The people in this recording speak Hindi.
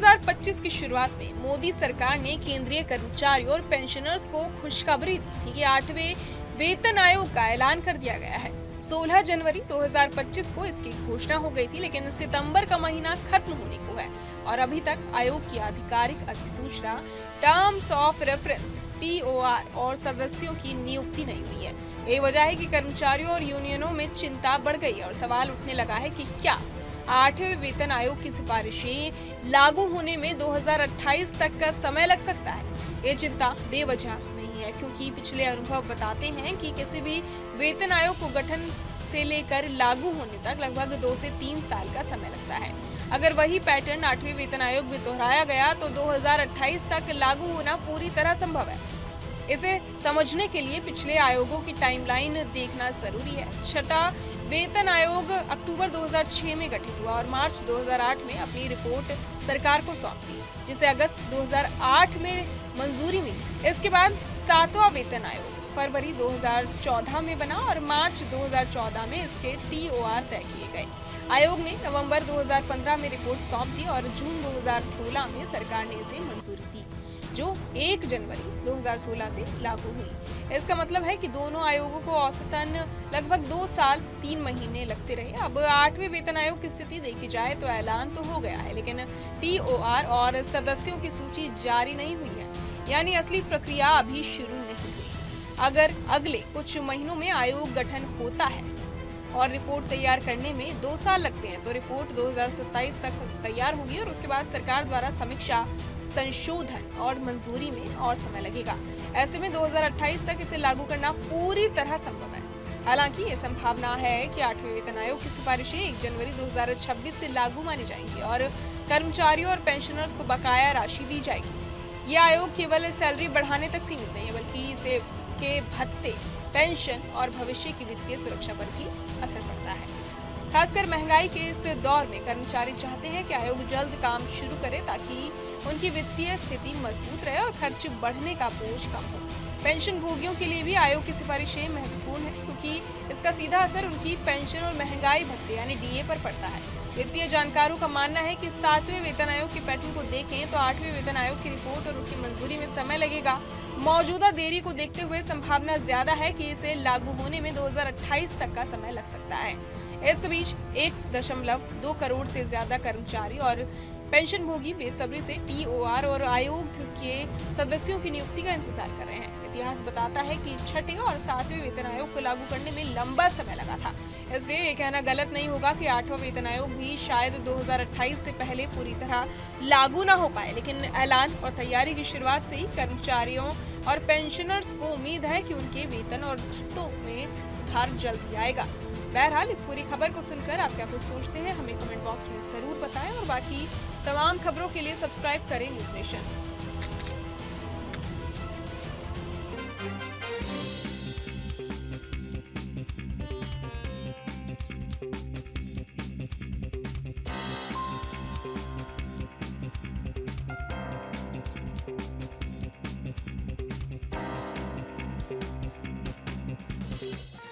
2025 की शुरुआत में मोदी सरकार ने केंद्रीय कर्मचारियों और पेंशनर्स को खुशखबरी दी थी कि 8वें वेतन आयोग का ऐलान कर दिया गया है। 16 जनवरी 2025 को इसकी घोषणा हो गई थी, लेकिन सितंबर का महीना खत्म होने को है और अभी तक आयोग की आधिकारिक अधिसूचना, टर्म्स ऑफ रेफरेंस TOR और सदस्यों की नियुक्ति नहीं हुई है। यही वजह है कि कर्मचारियों और यूनियनों में चिंता बढ़ गई और सवाल उठने लगा है कि क्या 8वें वेतन आयोग की सिफारिशें लागू होने में 2028 तक का समय लग सकता है। ये चिंता बेवजह नहीं है, क्योंकि पिछले अनुभव बताते हैं कि किसी भी वेतन आयोग को गठन से लेकर लागू होने तक लगभग 2 से 3 साल का समय लगता है। अगर वही पैटर्न 8वें वेतन आयोग में दोहराया गया तो 2028 तक लागू होना पूरी तरह संभव है। इसे समझने के लिए पिछले आयोगों की टाइमलाइन देखना जरूरी है। छठा वेतन आयोग अक्टूबर 2006 में गठित हुआ और मार्च 2008 में अपनी रिपोर्ट सरकार को सौंप दी, जिसे अगस्त 2008 में मंजूरी मिली। इसके बाद 7वां वेतन आयोग फरवरी 2014 में बना और मार्च 2014 में इसके TOR तय किए गए। आयोग ने नवंबर 2015 में रिपोर्ट सौंप दी और जून 2016 में सरकार ने इसे मंजूरी दी, जो 1 जनवरी 2016 से लागू हुई। इसका मतलब है कि दोनों आयोगों को औसतन लगभग 2 साल 3 महीने लगते रहे। अब 8वें वेतन आयोग की स्थिति देखी जाए तो ऐलान तो हो गया है, लेकिन TOR और सदस्यों की सूची जारी नहीं हुई है, यानी असली प्रक्रिया अभी शुरू नहीं हुई। अगर अगले कुछ महीनों में आयोग गठन होता है और रिपोर्ट तैयार करने में 2 साल लगते हैं, तो रिपोर्ट 2027 तक तैयार होगी और उसके बाद सरकार द्वारा समीक्षा, संशोधन और मंजूरी में और समय लगेगा। ऐसे में 2028 तक इसे लागू करना पूरी तरह संभव है। हालांकि ये संभावना है कि 8वें वेतन आयोग की सिफारिशें 1 जनवरी 2026 से लागू मानी जाएंगी और कर्मचारियों और पेंशनर्स को बकाया राशि दी जाएगी। ये आयोग केवल सैलरी बढ़ाने तक सीमित नहीं है, बल्कि इसे के भत्ते, पेंशन और भविष्य की वित्तीय सुरक्षा पर भी असर पड़ता है। खासकर महंगाई के इस दौर में कर्मचारी चाहते हैं कि आयोग जल्द काम शुरू करे, ताकि उनकी वित्तीय स्थिति मजबूत रहे और खर्च बढ़ने का बोझ कम हो। पेंशन भोगियों के लिए भी आयोग की सिफारिशें महत्वपूर्ण है, क्योंकि इसका सीधा असर उनकी पेंशन और महंगाई भत्ते यानी DA पर पड़ता है। वित्तीय जानकारों का मानना है कि 7वें वेतन आयोग के पैटर्न को देखें तो 8वें वेतन आयोग की रिपोर्ट और उसकी मंजूरी में समय लगेगा। मौजूदा देरी को देखते हुए संभावना ज्यादा है कि इसे लागू होने में 2028 तक का समय लग सकता है। इस बीच 1.2 करोड़ से ज्यादा कर्मचारी और पेंशन भोगी बेसब्री से TOR और आयोग के सदस्यों की नियुक्ति का इंतजार कर रहे हैं। इतिहास बताता है कि 6ठे और 7वें वेतन आयोग को लागू करने में लंबा समय लगा था, इसलिए ये कहना गलत नहीं होगा कि 8वां वेतन आयोग भी शायद 2028 से पहले पूरी तरह लागू ना हो पाए। लेकिन ऐलान और तैयारी की शुरुआत से ही कर्मचारियों और पेंशनर्स को उम्मीद है कि उनके वेतन और भत्तों में सुधार जल्दी आएगा। बहरहाल इस पूरी खबर को सुनकर आप क्या कुछ सोचते हैं, हमें कमेंट बॉक्स में जरूर बताएं और बाकी तमाम खबरों के लिए सब्सक्राइब करें न्यूज़ नेशन।